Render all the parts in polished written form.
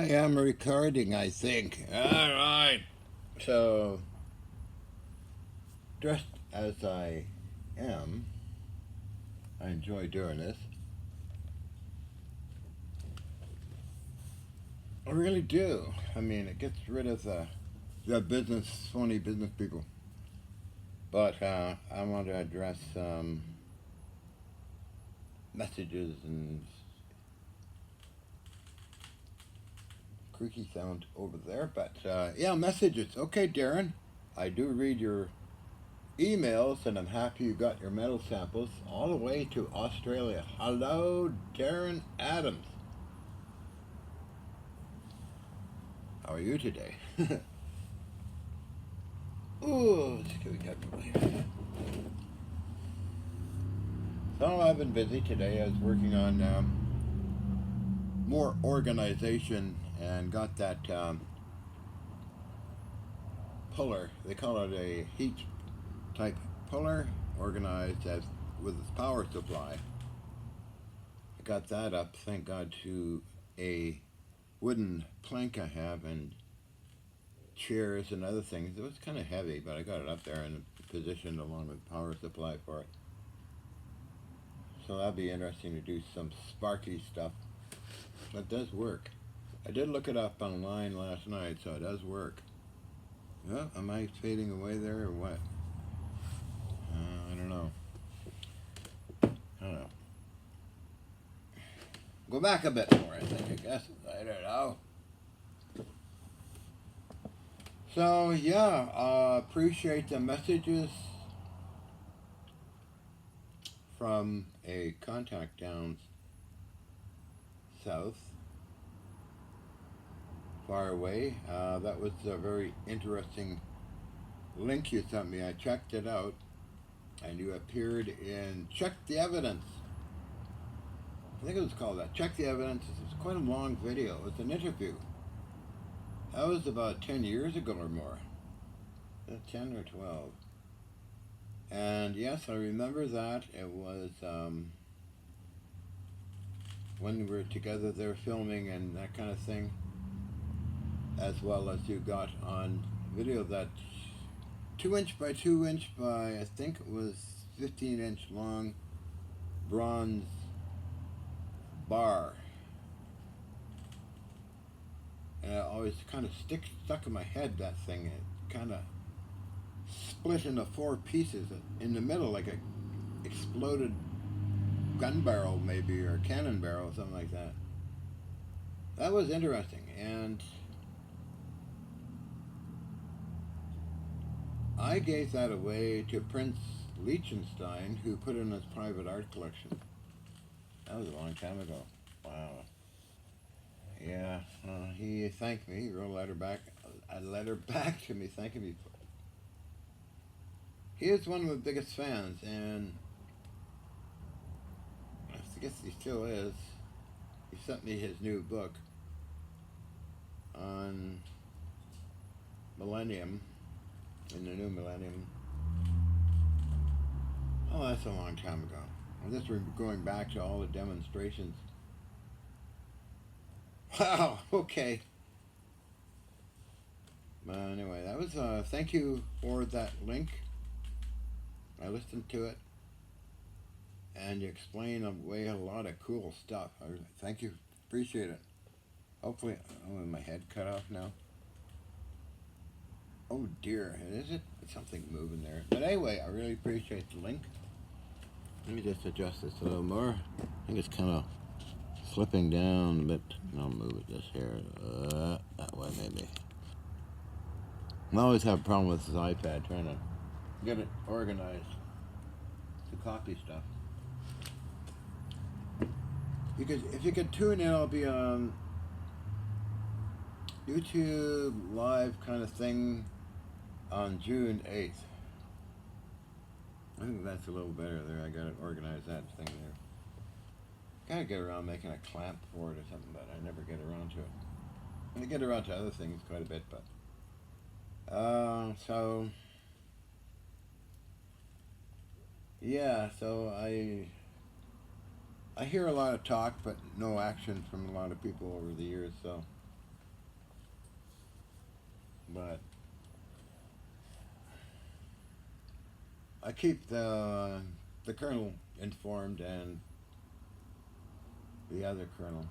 I am recording, I think. Alright. So, dressed as I am, I enjoy doing this. I really do. I mean, it gets rid of the business, phony business people. But I want to address messages and creaky sound over there. But yeah, messages. Okay, Darren. I do read your emails, and I'm happy you got your metal samples all the way to Australia. Hello, Darren Adams. How are you today? Ooh, let's see what we got over here. So I've been busy today. I was working on more organization and got that puller. They call it a heat type puller, organized as with its power supply. I got that up, thank God, to a wooden plank I have and chairs and other things. It was kind of heavy, but I got it up there and positioned along with power supply for it. So that'll be interesting to do some sparky stuff. That does work. I did look it up online last night, so it does work. Yeah, am I fading away there or what? I don't know. I don't know. Go back a bit more, I think, I guess. I don't know. So, yeah, appreciate the messages from a contact down south, far away. That was a very interesting link you sent me. I checked it out, and you appeared in Check the Evidence. I think it was called that. Check the Evidence. It's quite a long video. It's an interview. That was about 10 years ago or more. 10 or 12. And yes, I remember that. It was when we were together there filming and that kind of thing. As well as you got on video that 2" by 2" by, I think it was 15" long bronze bar. And it always kind of stuck in my head, that thing. It kind of split into 4 pieces in the middle, like a exploded gun barrel maybe, or cannon barrel, something like that. That was interesting. And I gave that away to Prince Liechtenstein, who put it in his private art collection. That was a long time ago. Wow. Yeah, he thanked me. He wrote a letter back to me thanking me for it. He is one of the biggest fans, and I guess he still is. He sent me his new book on Millennium, in the new Millennium. Oh, that's a long time ago. I'm just going back to all the demonstrations. Wow, okay. Anyway, that was, thank you for that link. I listened to it, and you explain away a lot of cool stuff. Thank you, appreciate it. Hopefully, my head cut off now. Oh dear, is it? Something moving there. But anyway, I really appreciate the link. Let me just adjust this a little more. I think it's kind of slipping down a bit. I'll move it just here. That way maybe. I always have a problem with this iPad trying to get it organized to copy stuff. Because if you could tune in, I'll be on YouTube live kind of thing on June 8th. I think that's a little better there. I gotta organize that thing there. Gotta get around making a clamp for it or something, but I never get around to it. I get around to other things quite a bit, but so yeah, so I hear a lot of talk, but no action from a lot of people over the years. So But I keep the colonel informed and the other colonel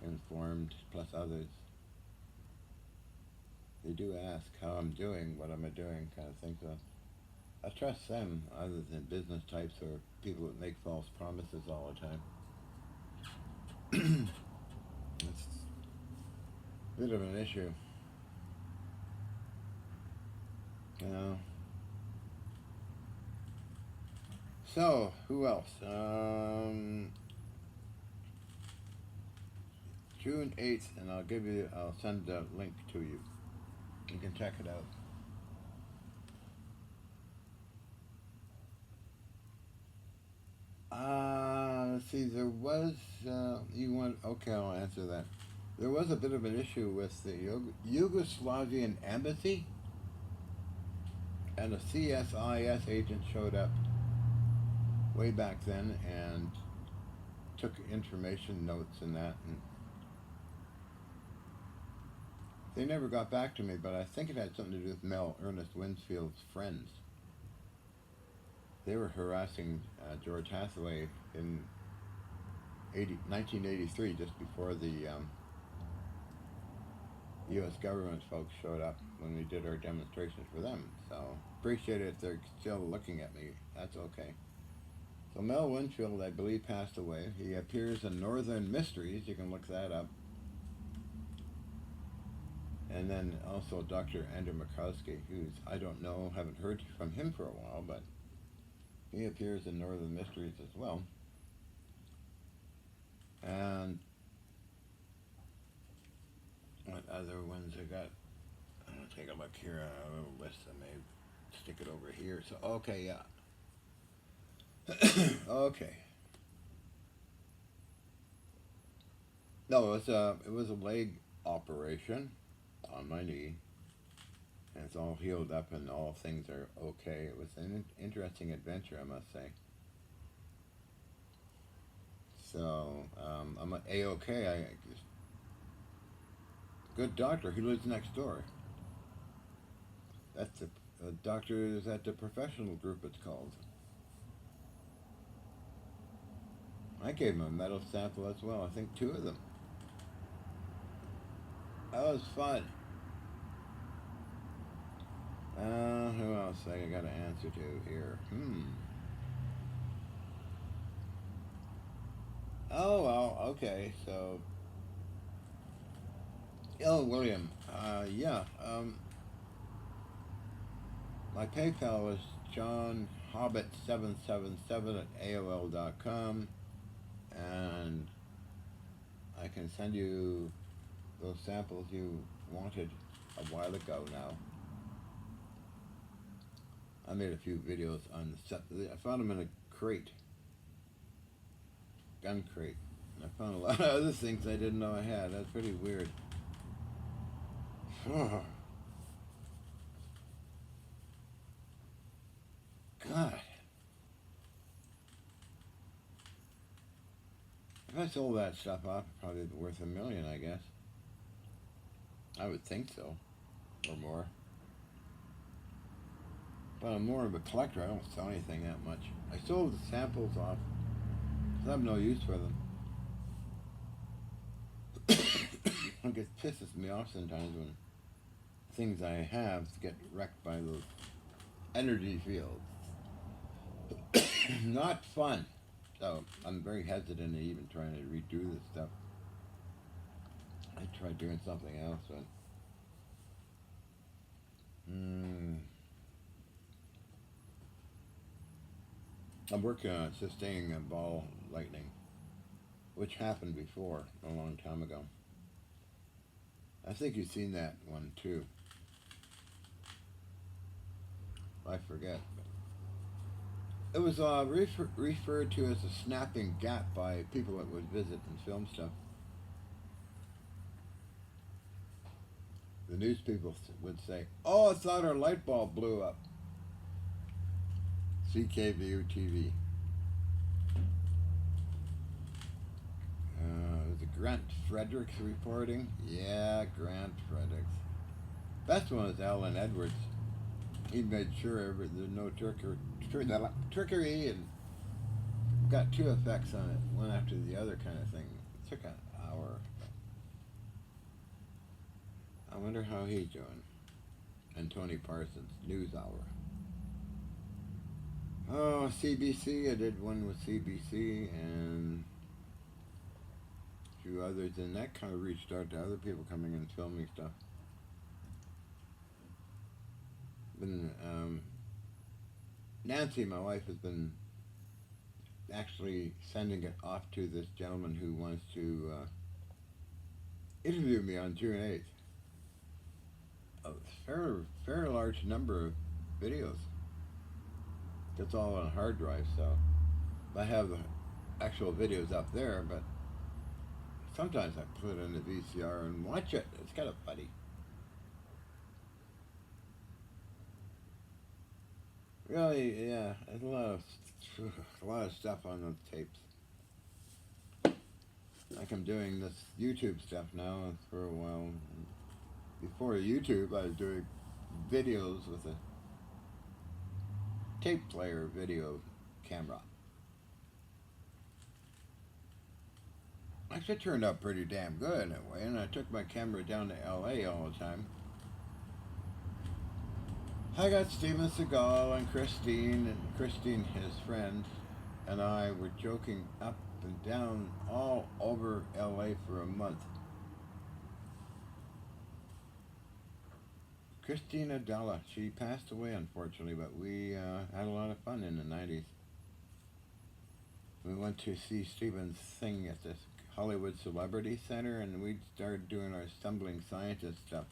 informed, plus others. They do ask how I'm doing, what am I doing, kind of thing. So I trust them other than business types or people that make false promises all the time. It's a bit of an issue. You know. So, who else? June 8th, and I'll send a link to you. You can check it out. Let's see, there was, okay, I'll answer that. There was a bit of an issue with the Yugoslavian embassy, and a CSIS agent showed up way back then and took information notes and that, and they never got back to me, but I think it had something to do with Mel Ernest Winsfield's friends. They were harassing George Hathaway in 1983, just before the U.S. government folks showed up when we did our demonstrations for them. So appreciate it. They're still looking at me. That's okay. So Mel Winfield, I believe, passed away. He appears in Northern Mysteries. You can look that up. And then also Dr. Andrew Makowski, who's, I don't know, haven't heard from him for a while, but he appears in Northern Mysteries as well. And what other ones I got? I'm going to take a look here on a little list. I may stick it over here. So, okay, yeah. Okay. No, it was a leg operation on my knee, and it's all healed up and all things are okay. It was an interesting adventure, I must say. So I'm A-okay. Good doctor. He lives next door. That's the doctor is at the professional group. It's called. I gave him a metal sample as well. I think 2 of them. That was fun. Who else I got to answer to here? Oh, well, okay, so... Oh, William, yeah, my PayPal is johnhobbit777 at AOL.com, and I can send you those samples you wanted a while ago now. I made a few videos on the set. I found them in a crate. Gun crate. And I found a lot of other things I didn't know I had. That's pretty weird. God. If I sold that stuff off, it'd probably be worth $1 million, I guess. I would think so. Or more. But I'm more of a collector. I don't sell anything that much. I sold the samples off because I have no use for them. It gets pisses me off sometimes when things I have get wrecked by those energy fields. Not fun. So I'm very hesitant to even trying to redo this stuff. I tried doing something else, but I'm working on sustaining a ball lightning, which happened before, a long time ago. I think you've seen that one too. I forget. It was referred to as a snapping gap by people that would visit and film stuff. The news people would say, "Oh, I thought our light bulb blew up." CKVU TV. It was a Grant Fredericks reporting. Yeah, Grant Fredericks. Best one was Alan Edwards. He made sure there's no trickery, and got two effects on it, one after the other kind of thing. It took an hour. I wonder how he's doing. And Tony Parsons, NewsHour. Oh, CBC, I did one with CBC and a few others, and that kind of reached out to other people coming and filming stuff. Been, Nancy, my wife, has been actually sending it off to this gentleman who wants to interview me on June 8th. A fair large number of videos. It's all on a hard drive, so I have the actual videos up there, but sometimes I put it in the VCR and watch it. It's kind of funny. Really, yeah, there's a lot of stuff on those tapes. Like I'm doing this YouTube stuff now for a while. Before YouTube, I was doing videos with a tape player video camera. Actually, it turned out pretty damn good in a way, and I took my camera down to LA all the time. I got Steven Seagal and Christine, his friend, and I were joking up and down all over LA for a month. Christina Dalla, she passed away unfortunately, but we had a lot of fun in the 90s. We went to see Steven's thing at this Hollywood Celebrity Center, and we started doing our Stumbling Scientist stuff.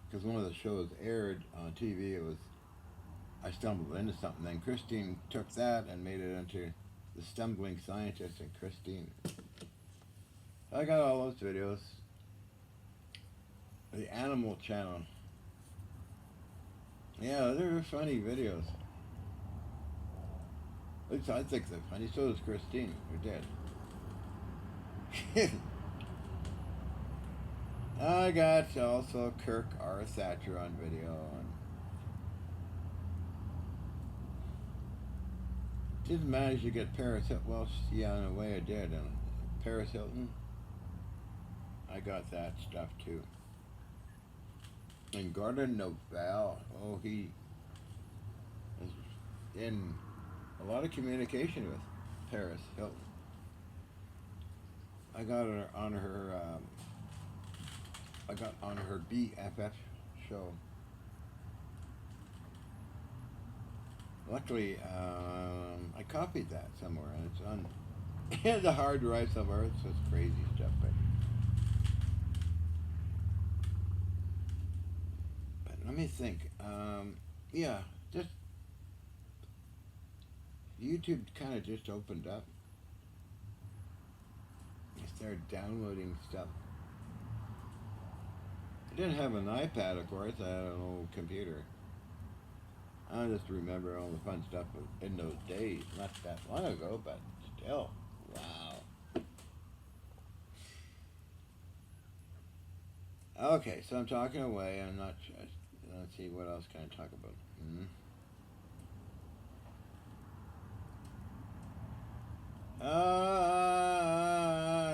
Because one of the shows aired on TV, it was I stumbled into something. Then Christine took that and made it into the Stumbling Scientist and Christine. I got all those videos. The Animal Channel. Yeah, they're funny videos. At least I think they're funny. So does Christine, who did. I got also Kirk R. Thatcher on video. And didn't manage to get Paris Hilton. Well, yeah, in a way I did. And Paris Hilton, I got that stuff too. And Gordon Novell, oh, he is in a lot of communication with Paris Hilton. I got her on her. I got on her BFF show. Luckily, I copied that somewhere, and it's on the hard drive somewhere. It's just crazy stuff, but let me think. Yeah, just YouTube kind of just opened up. I started downloading stuff. I didn't have an iPad, of course. I had an old computer. I just remember all the fun stuff in those days. Not that long ago, but still. Wow. Okay, so I'm talking away. I'm not sure. Let's see, what else can I talk about?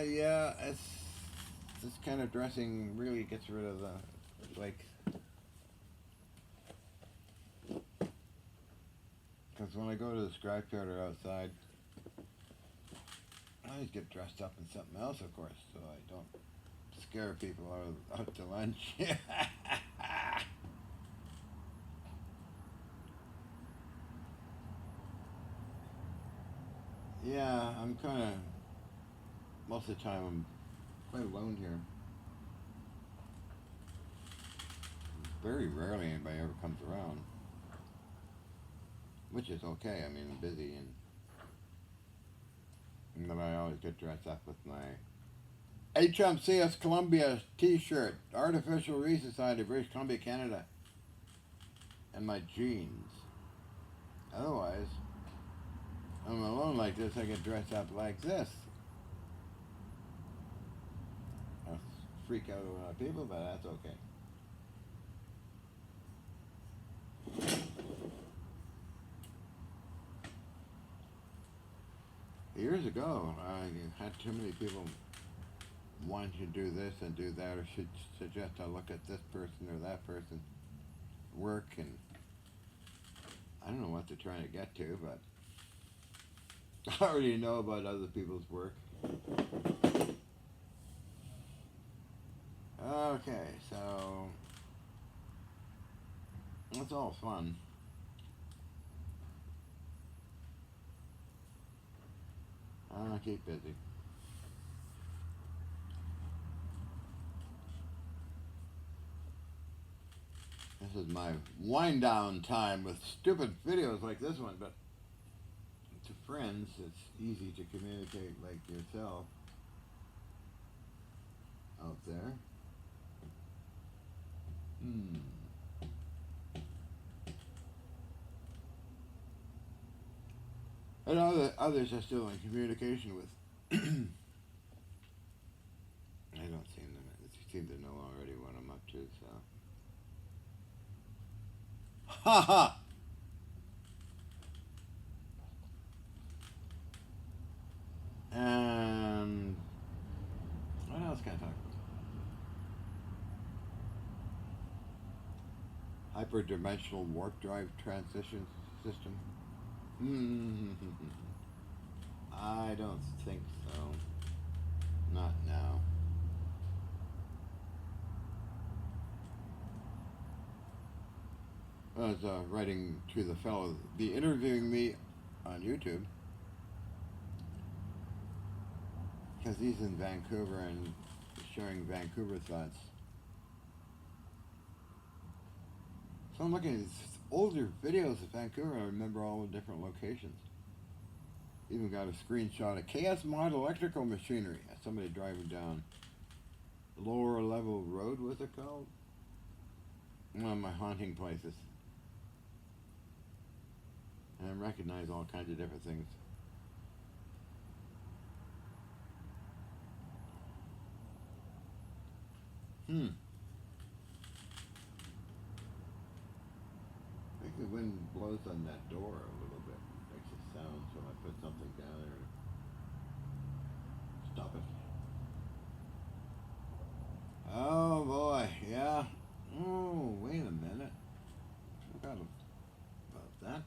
Yeah, it's this kind of dressing really gets rid of the flakes. Because when I go to the scrapyard outside, I always get dressed up in something else, of course, so I don't scare people out to lunch. Yeah, I'm kind of, most of the time I'm quite alone here. Very rarely anybody ever comes around, which is okay. I mean, I'm busy, and then I always get dressed up with my HMCS Columbia t-shirt, Artificial Reef Society, British Columbia, Canada, and my jeans. Otherwise, I'm alone like this, I get dressed up like this. freak out a lot of people, but that's okay. Years ago, I had too many people wanting to do this and do that, or should suggest I look at this person or that person's work, and I don't know what they're trying to get to, but I already know about other people's work. Okay, so it's all fun. I'll keep busy. This is my wind down time with stupid videos like this one, but to friends, it's easy to communicate like yourself out there. And others are still in communication with. I don't seem to know already what I'm up to, so. Ha ha! And what else can I talk about? Hyperdimensional warp drive transition system. I don't think so. Not now. I was writing to the fellow be interviewing me on YouTube, because he's in Vancouver and sharing Vancouver thoughts. So I'm looking at these older videos of Vancouver, and I remember all the different locations. Even got a screenshot of KS Mod Electrical Machinery. Somebody driving down Lower Level Road, what's it called? One of my haunting places. And I recognize all kinds of different things. I think the wind blows on that door a little bit. Makes a sound, so I put something down there to stop it. Oh boy, yeah. Oh, wait a minute. Forgot about that.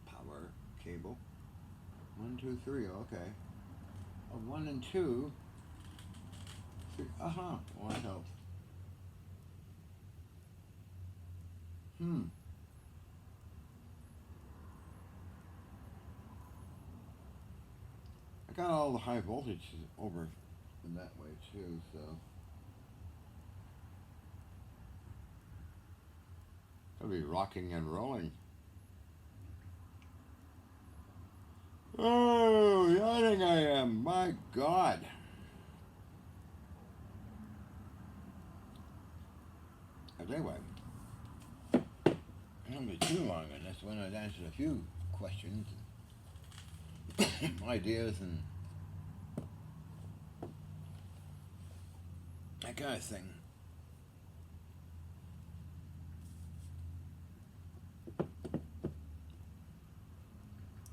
Power cable. 1, 2, 3, okay. 1 and 2. 3, well, that helps. I got all the high voltage over in that way too, so. I'll be rocking and rolling. Oh, yawning I am, my God. Anyway, it won't be too long on this one. I've answered a few questions, ideas, and that kind of thing.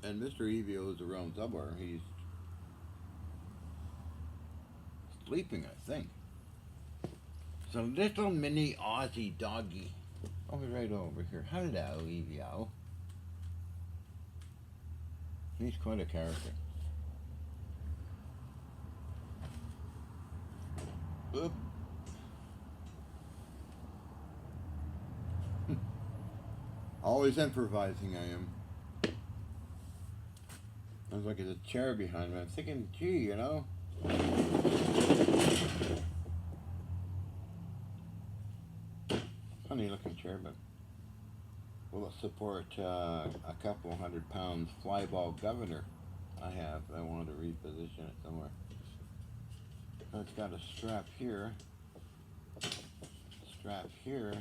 And Mr. Evio is around somewhere. He's sleeping, I think. It's a little mini Aussie doggy. Oh, he's right over here. Hello, Evio. He's quite a character. Oop. Always improvising, I am. I was looking at the chair behind me. I'm thinking, gee, you know. Funny looking chair, but will it support a couple 100-pound flyball governor I have? I want to reposition it somewhere. So it's got a strap here. Strap here.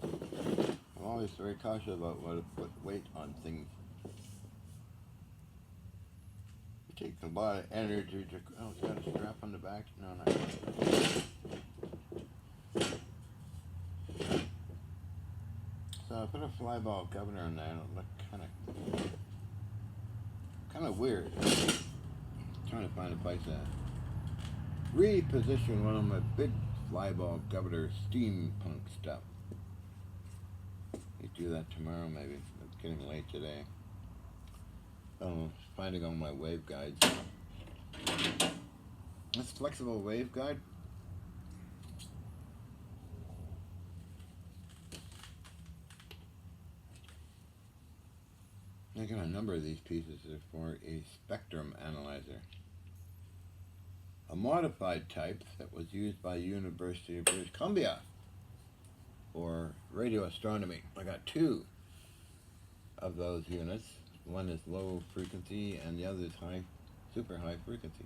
I'm always very cautious about what to put weight on things. Takes a lot of energy to. Oh, it's got a strap on the back. No, not really. So I put a flyball governor on there, and it looked kind of weird. Trying to find a place to reposition one of my big flyball governor steampunk stuff. We do that tomorrow, maybe. It's getting late today. Oh, finding on my waveguides. This flexible waveguide. I got a number of these pieces for a spectrum analyzer. A modified type that was used by University of British Columbia for radio astronomy. I got two of those units. One is low frequency and the other is super high frequency.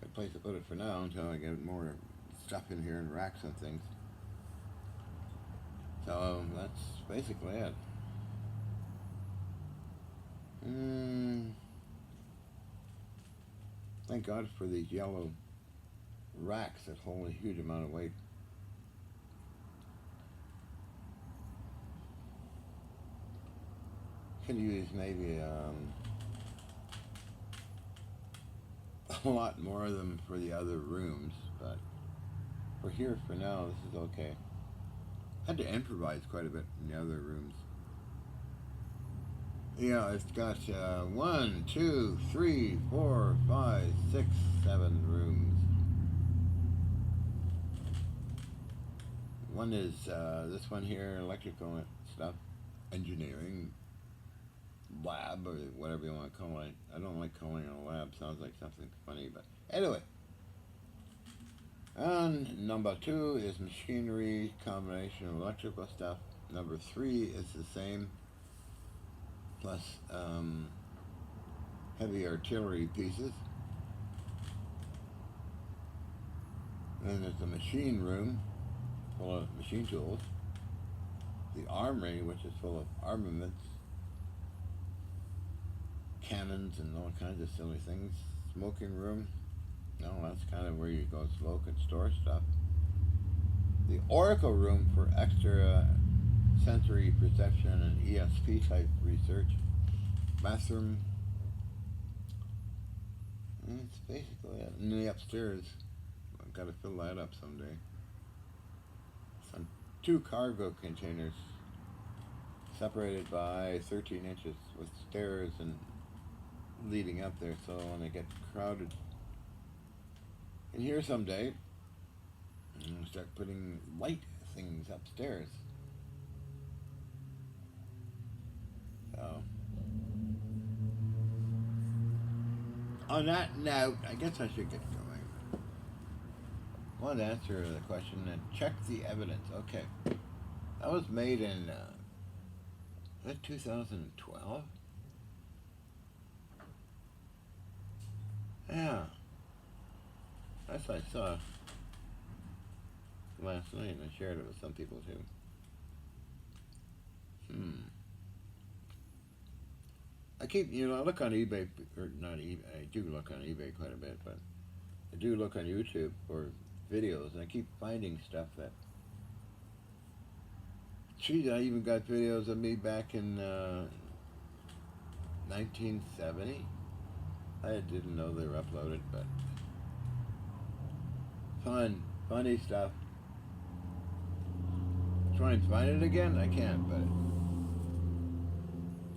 Good place to put it for now until I get more stuff in here and racks and things. So that's basically it. Thank God for these yellow racks that hold a huge amount of weight. Could use maybe a lot more of them for the other rooms, but for here for now this is okay. Had to improvise quite a bit in the other rooms. Yeah, it's got 1, 2, 3, 4, 5, 6, 7 rooms. One is this one here, electrical stuff, engineering lab, or whatever you want to call it. I don't like calling it a lab, sounds like something funny, but anyway. And number 2 is machinery, combination of electrical stuff. Number 3 is the same, plus heavy artillery pieces. Then there's the machine room, full of machine tools. The armory, which is full of armaments, cannons and all kinds of silly things. Smoking room, no, that's kind of where you go smoke and store stuff. The oracle room for extra sensory perception and ESP type research. Bathroom. That's basically it. And the upstairs, I've got to fill that up someday. Some 2 cargo containers separated by 13 inches with stairs and leading up there, so when they get crowded in here someday, I'm going to start putting light things upstairs. So, on that note, I guess I should get going. I wanted to answer the question and check the evidence. Okay. That was made in 2012? Yeah. That's what I saw last night, and I shared it with some people too. I keep, I look on eBay, or not eBay, I do look on eBay quite a bit, but I do look on YouTube for videos, and I keep finding stuff that, geez, I even got videos of me back in 1970. I didn't know they were uploaded, but funny stuff. Try and find it again? I can't, but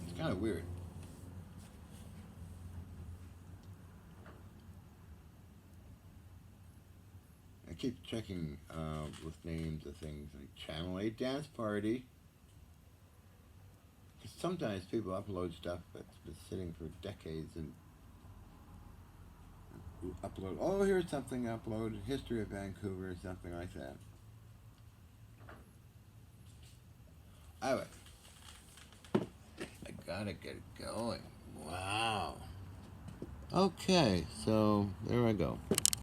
it's kind of weird. I keep checking with names of things like Channel 8 Dance Party. Because sometimes people upload stuff that's been sitting for decades and upload, oh, here's something uploaded, History of Vancouver, something like that. Anyway, I gotta get going. Wow. Okay, so there I go.